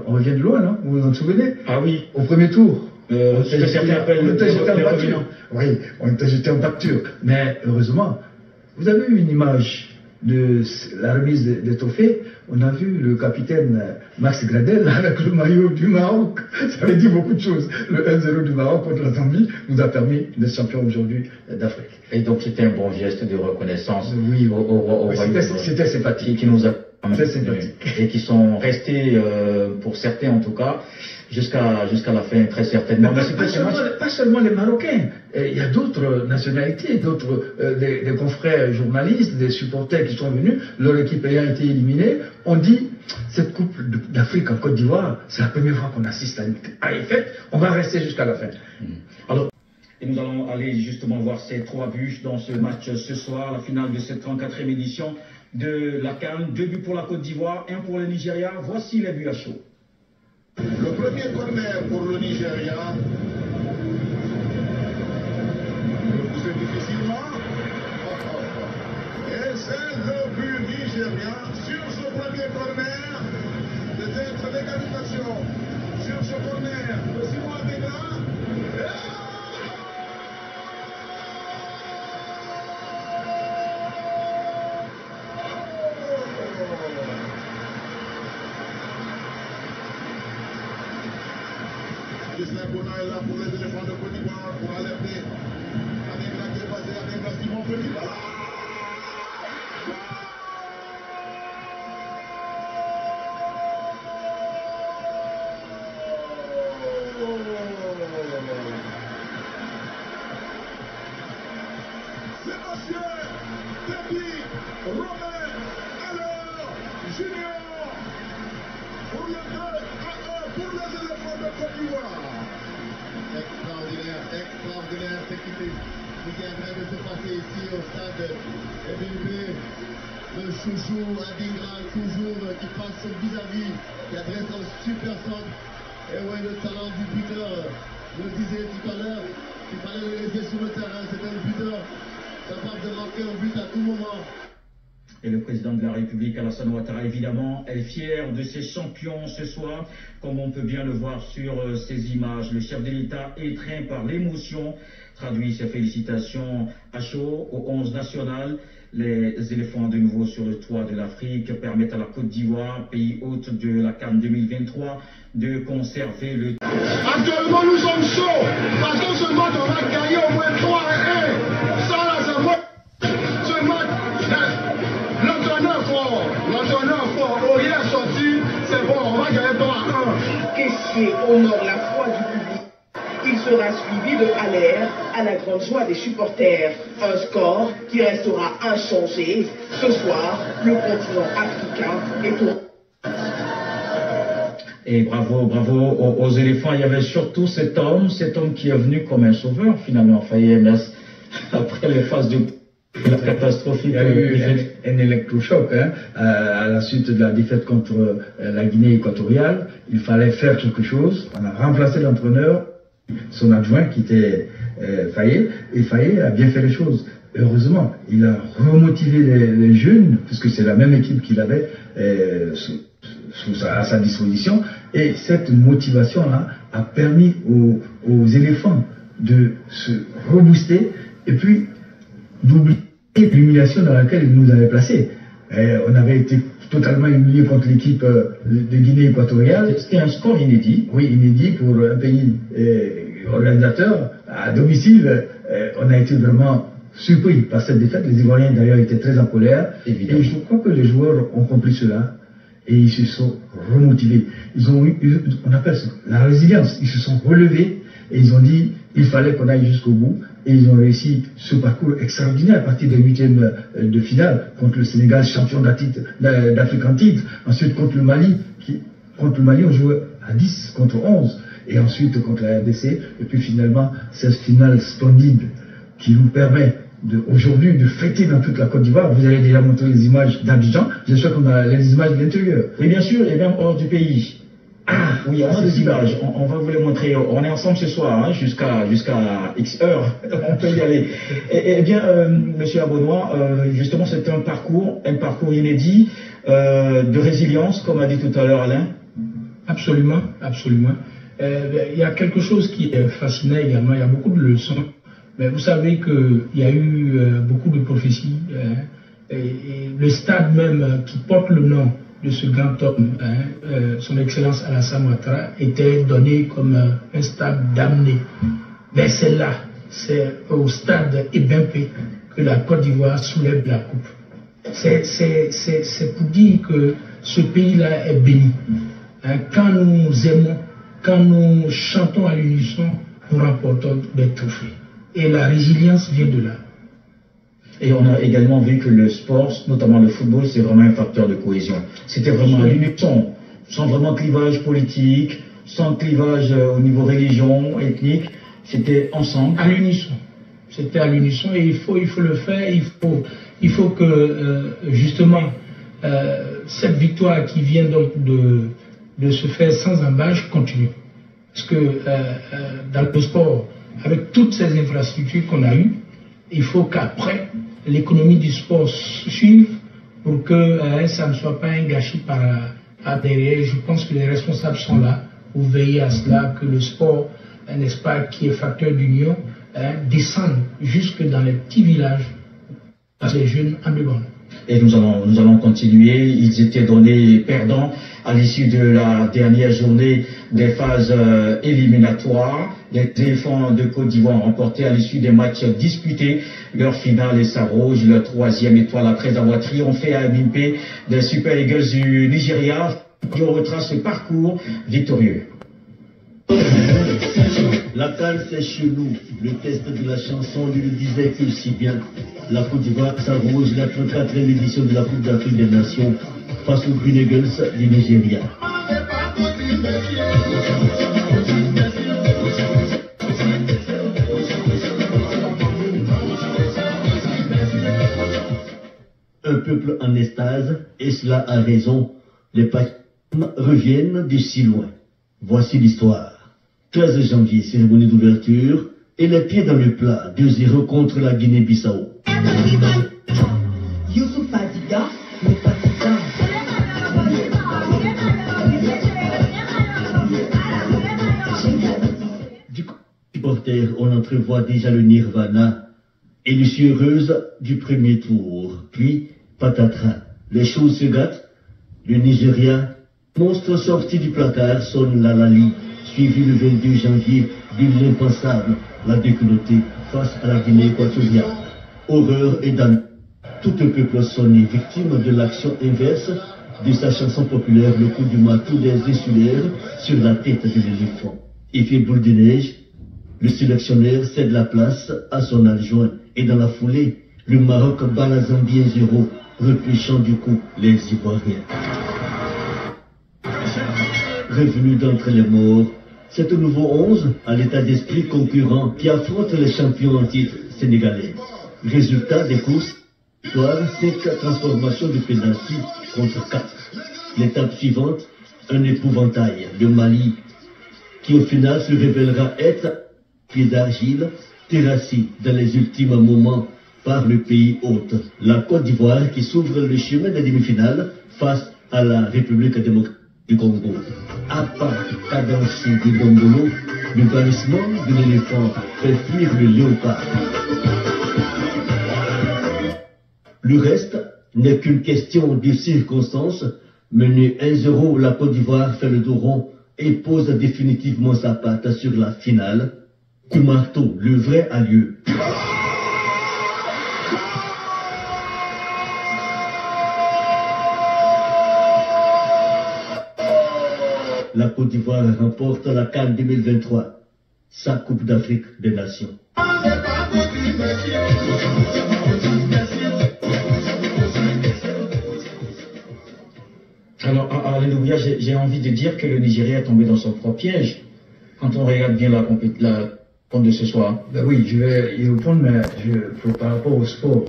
On revient de loin, non? Vous vous en souvenez? Ah oui. Au premier tour. Certains appellent on était jeté en pâture. Oui, on était jeté en pâture. Mais heureusement, vous avez eu une image de la remise des trophées. On a vu le capitaine Max Gradel avec le maillot du Maroc. Ça veut dire beaucoup de choses. Le 1-0 du Maroc contre la Zambie nous a permis d'être champions aujourd'hui d'Afrique. Et donc c'était un bon geste de reconnaissance. Oui, c'était sympathique. Qui nous a et qui sont restés, pour certains en tout cas, jusqu'à la fin, très certainement. Mais pas seulement les Marocains. Il y a d'autres nationalités, d'autres des confrères journalistes, des supporters qui sont venus, leur équipe ayant été éliminée, on dit cette Coupe d'Afrique en Côte d'Ivoire, c'est la première fois qu'on assiste à une fête, on va rester jusqu'à la fin. Alors, et nous allons aller justement voir ces 3 buts dans ce match ce soir, la finale de cette 34e édition de la CAN. 2 buts pour la Côte d'Ivoire, 1 pour le Nigeria. Voici les buts à chaud. Le premier corner pour le Nigeria. Le poussé difficilement. Et c'est le but nigérien sur ce premier corner. Peut-être l'égalisation sur ce corner de Simon Adéla. Gislain Bonan est là pour les éléphants de Côte d'Ivoire pour alerter. Adéla qui est passé, Adéla Simon Petit. Sébastien, Debbie, Romain, alors, Junior, pour le 2-1 pour les éléphants de Côte d'Ivoire. Extraordinaire ce qui est en train de se passer ici au stade EBB. Le chouchou Adingra, toujours qui passe son vis-à-vis, qui adresse un super centre. Et ouais, le talent du buteur, je le disais tout à l'heure, il fallait le laisser sur le terrain, c'est un buteur capable de marquer un but à tout moment. Et le président de la République, Alassane Ouattara, évidemment, est fier de ses champions ce soir, comme on peut bien le voir sur ces images. Le chef de l'État, étreint par l'émotion, traduit ses félicitations à chaud au 11 national. Les éléphants de nouveau sur le toit de l'Afrique permettent à la Côte d'Ivoire, pays hôte de la CAN 2023, de conserver le... Actuellement, nous sommes chauds, parce que ce match, on va gagner au moins 3-1. Ça, là, c'est bon. Ce match, l'entraîneur fort, au hier sorti, c'est bon, on va gagner 3-1. Caissier honore la foi du public. Il sera suivi de Haller à la grande joie des supporters. Un score qui restera inchangé. Ce soir, le continent africain est au... Et bravo aux éléphants. Il y avait surtout cet homme qui est venu comme un sauveur finalement, Faye, après les phases de la catastrophique. Il y a eu un électrochoc à la suite de la défaite contre la Guinée équatoriale. Il fallait faire quelque chose. On a remplacé l'entraîneur, son adjoint qui était Faye, et Faye a bien fait les choses. Heureusement, il a remotivé les jeunes, puisque c'est la même équipe qu'il avait à sa disposition, et cette motivation-là a permis aux éléphants de se rebooster et puis d'oublier l'humiliation dans laquelle ils nous avaient placés. On avait été totalement humilié contre l'équipe de Guinée équatoriale. C'était un score inédit. Oui, inédit pour un pays organisateur. À domicile, on a été vraiment surpris par cette défaite. Les Ivoiriens d'ailleurs étaient très en colère. Évidemment. Et je crois que les joueurs ont compris cela et ils se sont remotivés. Ils ont eu, on appelle ça la résilience. Ils se sont relevés et ils ont dit il fallait qu'on aille jusqu'au bout. Et ils ont réussi ce parcours extraordinaire à partir des 8e de finale contre le Sénégal, champion d'Afrique en titre. Ensuite contre le Mali. Contre le Mali, on jouait à 10 contre 11. Et ensuite contre la RDC. Et puis finalement, cette finale splendide qui nous permet aujourd'hui de fêter dans toute la Côte d'Ivoire. Vous avez déjà montré les images d'Abidjan. J'espère qu'on a les images de l'intérieur. Et bien sûr, et même hors du pays. Ah oui, on a des images. On va vous les montrer. On est ensemble ce soir, jusqu'à X heures. On peut y aller. Eh bien, Monsieur Abonnois, justement, c'est un parcours inédit de résilience, comme a dit tout à l'heure Alain. Absolument, absolument. Il y a quelque chose qui est fascinant également, il y a beaucoup de leçons. Mais vous savez qu'il y a eu beaucoup de prophéties. Et le stade même qui porte le nom de ce grand homme, son Excellence Alassane Ouattara, était donné comme un stade damné. Mais c'est là, c'est au stade Ebimpe que la Côte d'Ivoire soulève la coupe. C'est pour dire que ce pays-là est béni. Quand nous aimons, quand nous chantons à l'unisson, nous remportons des trophées. Et la résilience vient de là. Et on a également vu que le sport, notamment le football, c'est vraiment un facteur de cohésion. C'était vraiment à l'unisson, sans vraiment clivage politique, sans clivage au niveau religion, ethnique. C'était ensemble. À l'unisson. C'était à l'unisson et il faut le faire. Il faut que justement cette victoire qui vient donc de se faire sans embâche continue. Parce que dans le sport, avec toutes ces infrastructures qu'on a eues, il faut qu'après l'économie du sport suive pour que ça ne soit pas un gâchis par derrière. Je pense que les responsables sont là pour veiller à cela, que le sport, n'est-ce pas, qui est facteur d'union, descende jusque dans les petits villages, à les jeunes en demande. Et nous allons continuer. Ils étaient donnés perdants à l'issue de la dernière journée des phases éliminatoires. Les éléphants de Côte d'Ivoire ont remporté à l'issue des matchs disputés leur finale et s'arrogent leur 3e étoile après avoir triomphé à Ebimpe des Super Eagles du Nigeria qui ont retracé ce parcours victorieux. La CAN, c'est chez nous. Le test de la chanson lui le disait que si bien. La Côte d'Ivoire s'arrose la 34e édition de la Coupe d'Afrique des Nations face aux Green Eagles du Nigeria. Un peuple en extase, et cela a raison. Les Patriotes reviennent de si loin. Voici l'histoire. 13 janvier, cérémonie d'ouverture, et les pieds dans le plat, 2-0 contre la Guinée-Bissau. Youssouf Fadiga, le partisan. Du coup, supporter, on entrevoit déjà le nirvana et l'issue heureuse du premier tour. Puis, patatras, les choses se gâtent. Le Nigeria, monstre sorti du placard, sonne la Lali, suivi le 22 janvier de l'impensable, la déculottée face à la Guinée équatoriale. Horreur et damnation. Tout un peuple sonné, victime de l'action inverse de sa chanson populaire, le coup du matou des insulaires sur la tête de l'éléphant. Effet boule de neige, le sélectionneur cède la place à son adjoint et dans la foulée, le Maroc bat la Zambie 1-0, repêchant du coup les Ivoiriens. Revenu d'entre les morts, c'est au nouveau 11 à l'état d'esprit concurrent qui affronte les champions en titre sénégalais. Résultat des courses, victoire, 5 transformations de pénalty contre 4. L'étape suivante, un épouvantail, le Mali, qui au final se révélera être pied d'argile, terrassé dans les ultimes moments par le pays hôte. La Côte d'Ivoire qui s'ouvre le chemin des demi-finales face à la République démocratique du Congo. À part cadencer du bongolo, le bannissement de l'éléphant fait fuir le léopard. Le reste n'est qu'une question de circonstances. Menée 1-0, la Côte d'Ivoire fait le dos rond et pose définitivement sa patte sur la finale. Coup marteau, le vrai a lieu. La Côte d'Ivoire remporte la CAN 2023, sa Coupe d'Afrique des Nations. Alors, alléluia, j'ai envie de dire que le Nigeria est tombé dans son propre piège. Quand on regarde bien la compte de ce soir. Ben oui, je vais y répondre, mais par rapport au sport,